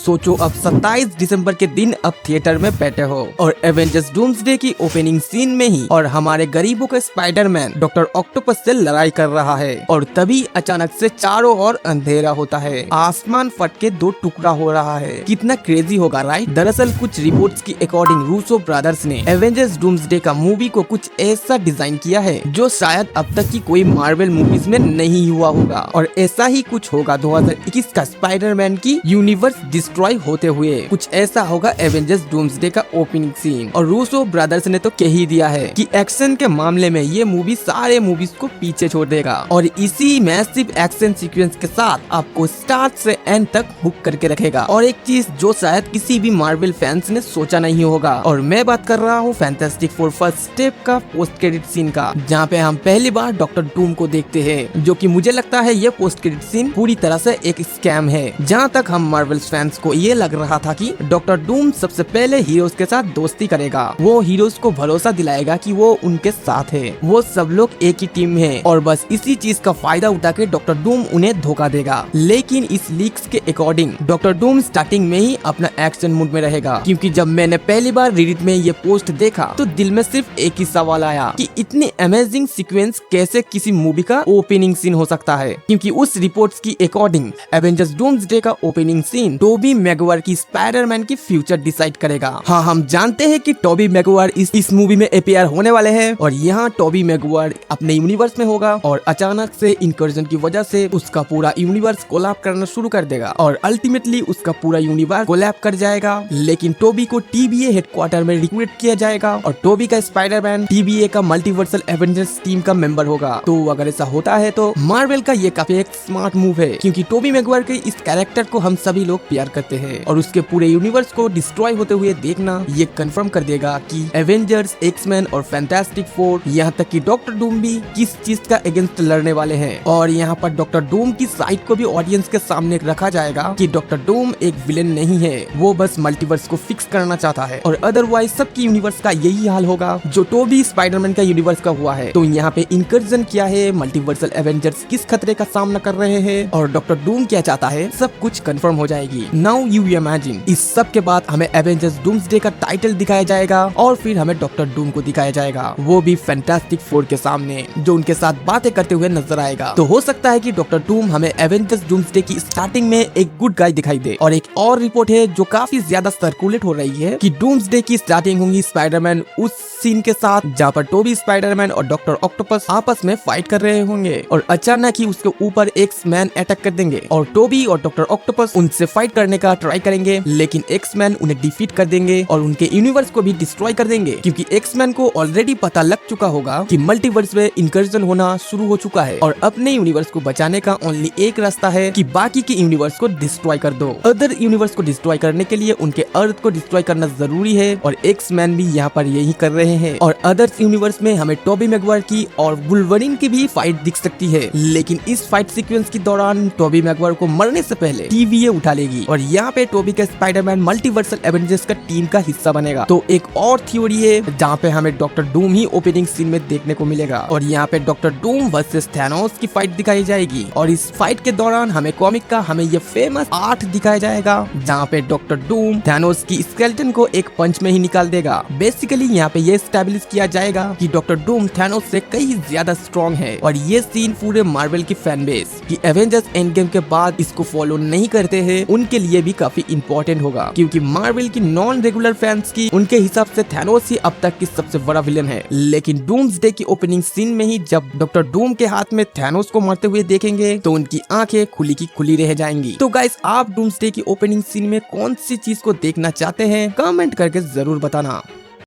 सोचो अब 27 दिसंबर के दिन अब थिएटर में बैठे हो और एवेंजर्स डूम्सडे की ओपनिंग सीन में ही और हमारे गरीबों का स्पाइडरमैन डॉक्टर ऑक्टोपस से लड़ाई कर रहा है और तभी अचानक से चारों ओर अंधेरा होता है, आसमान फट के दो टुकड़ा हो रहा है। कितना क्रेजी होगा राइट। दरअसल कुछ रिपोर्ट्स की अकॉर्डिंग रूसो ब्रदर्स ने एवेंजर्स डूम्सडे का मूवी को कुछ ऐसा डिजाइन किया है जो शायद अब तक की कोई मार्वल मूवीज में नहीं हुआ होगा और ऐसा ही कुछ होगा 2021 का स्पाइडरमैन की यूनिवर्स डिस्ट्रॉय होते हुए। कुछ ऐसा होगा एवेंजर्स डूम्सडे का ओपनिंग सीन और रूसो ब्रदर्स ने तो कह ही दिया है कि एक्शन के मामले में ये मूवी सारे मूवीज को पीछे छोड़ देगा और इसी मैसिव एक्शन सीक्वेंस के साथ आपको स्टार्ट से एंड तक हुक करके रखेगा। और एक चीज जो शायद किसी भी मार्वल फैंस ने सोचा नहीं होगा और मैं बात कर रहा हूँ फैंटास्टिक फोर फर्स्ट स्टेप का पोस्ट क्रेडिट सीन का, जहाँ पे हम पहली बार डॉक्टर डूम को देखते हैं, जो कि मुझे लगता है ये पोस्ट क्रेडिट सीन पूरी तरह से एक स्कैम है। जहाँ तक हम मार्वल फैंस को ये लग रहा था कि डॉक्टर डूम सबसे पहले हीरोज के साथ दोस्ती करेगा, वो हीरोज को भरोसा दिलाएगा कि वो उनके साथ है, वो सब लोग एक ही टीम है और बस इसी चीज का फायदा उठा के डॉक्टर डूम उन्हें धोखा देगा। लेकिन इस लीक्स के अकॉर्डिंग डॉक्टर डूम स्टार्टिंग में ही अपना एक्शन मूड में रहेगा, क्योंकि जब मैंने पहली बार रीडिट में ये पोस्ट देखा तो दिल में सिर्फ एक ही सवाल आया कि इतनी अमेजिंग सीक्वेंस कैसे किसी मूवी का ओपनिंग सीन हो सकता है, क्योंकि उस रिपोर्ट्स की अकॉर्डिंग एवेंजर्स डूम्सडे का ओपनिंग सीन टोबी मैगवायर की स्पाइडरमैन की फ्यूचर डिसाइड करेगा। हाँ, हम जानते हैं कि टोबी मैगवायर इस मूवी में अपीयर होने वाले हैं और यहाँ टोबी मैगवायर अपने यूनिवर्स में होगा और अचानक से इनकर्जन की वजह से उसका पूरा यूनिवर्स कोलैप करना शुरू कर देगा और अल्टीमेटली उसका पूरा यूनिवर्स कोलैप कर जाएगा। लेकिन टोबी को टीबीए हेडक्वार्टर में रिक्रूट किया जाएगा और टोबी का स्पाइडरमैन टीबीए का मल्टीवर्सल एवेंजर्स टीम का मेंबर होगा। तो अगर ऐसा होता है तो मार्वल का ये काफी एक स्मार्ट मूव है, क्योंकि टोबी मैगवायर के इस कैरेक्टर को हम सभी लोग प्यार करते हैं और उसके पूरे यूनिवर्स को डिस्ट्रॉय होते हुए देखना ये कंफर्म कर देगा कि एवेंजर्स, एक्समैन और फैंटास्टिक फोर, यहाँ तक कि डॉक्टर डूम भी किस चीज का अगेंस्ट लड़ने वाले हैं। और यहाँ पर डॉक्टर डूम की साइड को भी ऑडियंस के सामने रखा जाएगा कि डॉक्टर डूम एक विलेन नहीं है, वो बस मल्टीवर्स को फिक्स करना चाहता है और अदरवाइज सबकी यूनिवर्स का यही हाल होगा जो टोबी स्पाइडरमैन का यूनिवर्स का हुआ है। तो यहाँ पे इनकर्जन क्या है, मल्टीवर्सल एवेंजर्स किस खतरे का सामना कर रहे हैं और डॉक्टर डूम क्या चाहता है, सब कुछ कंफर्म हो जाएगी। नाउ यू इमेजिन इस सब के बाद हमें एवेंजर्स डूम्सडे का टाइटल दिखाया जाएगा और फिर हमें डॉक्टर डूम को दिखाया जाएगा, वो भी फैंटास्टिक फोर के सामने, जो उनके साथ बातें करते हुए नजर आएगा। तो हो सकता है कि डॉक्टर डूम हमें एवेंजर्स डूम्सडे की स्टार्टिंग में एक गुड गाय दिखाई दे। और एक और रिपोर्ट है जो काफी ज्यादा सर्कुलेट हो रही है कि डूम्सडे की स्टार्टिंग होगी स्पाइडरमैन उस सीन के साथ जहाँ पर टोबी स्पाइडरमैन और डॉक्टर ऑक्टोपस आपस में फाइट कर रहे होंगे और अचानक ही उसके ऊपर एक्स-मैन अटैक कर देंगे और टोबी और डॉक्टर ऑक्टोपस उनसे फाइट करने का ट्राई करेंगे, लेकिन एक्स-मैन उन्हें डिफीट कर देंगे और उनके यूनिवर्स को भी डिस्ट्रॉय कर देंगे, क्योंकि एक्स-मैन को ऑलरेडी पता लग चुका होगा कि मल्टीवर्स में इनकर्जन होना शुरू हो चुका है और अपने यूनिवर्स को बचाने का ओनली एक रास्ता है कि बाकी के यूनिवर्स को डिस्ट्रॉय कर दो। अदर यूनिवर्स को डिस्ट्रॉय करने के लिए उनके अर्थ को डिस्ट्रॉय करना जरूरी है और एक्स-मैन भी यहाँ पर यही कर रहे हैं। और अदर यूनिवर्स में हमें टोबी मैगवायर की और वुल्वरीन की भी फाइट दिख सकती है, लेकिन इस फाइट सीक्वेंस के दौरान टोबी मैगवायर को मरने से पहले टीवीए उठा लेगी और यहाँ पे टोबी का स्पाइडरमैन मल्टीवर्सल एवेंजर्स का टीम का हिस्सा बनेगा। तो एक और थ्योरी है जहाँ पे हमें डॉक्टर डूम ही ओपनिंग सीन में देखने को मिलेगा और यहाँ पे डॉक्टर डूम वर्सेस थैनोस की फाइट दिखाई जाएगी और इस फाइट के दौरान हमें कॉमिक का ये फेमस आर्ट दिखाया जाएगा जहाँ पे डॉक्टर डूम थैनोस की स्केलेटन को एक पंच में ही निकाल देगा। बेसिकली यहाँ पे ये स्टैब्लिश किया जाएगा कि डॉक्टर डूम थैनोस से कई ज्यादा स्ट्रॉन्ग है और ये सीन पूरे मार्वल की फैन बेस की एवेंजर्स एंड गेम के बाद इसको फॉलो नहीं करते हैं उनके लिए भी काफी इंपॉर्टेंट होगा, क्योंकि मार्वल की नॉन रेगुलर फैंस की उनके हिसाब से थैनोस ही अब तक की सबसे बड़ा विलन है। लेकिन डूम्सडे की ओपनिंग सीन में ही जब डॉक्टर डूम के हाथ में थैनोस को मारते हुए देखेंगे तो उनकी आंखें खुली की खुली रह जाएंगी। तो गाइस, आप डूम्सडे की ओपनिंग सीन में कौन सी चीज को देखना चाहते हैं कमेंट करके जरूर बताना।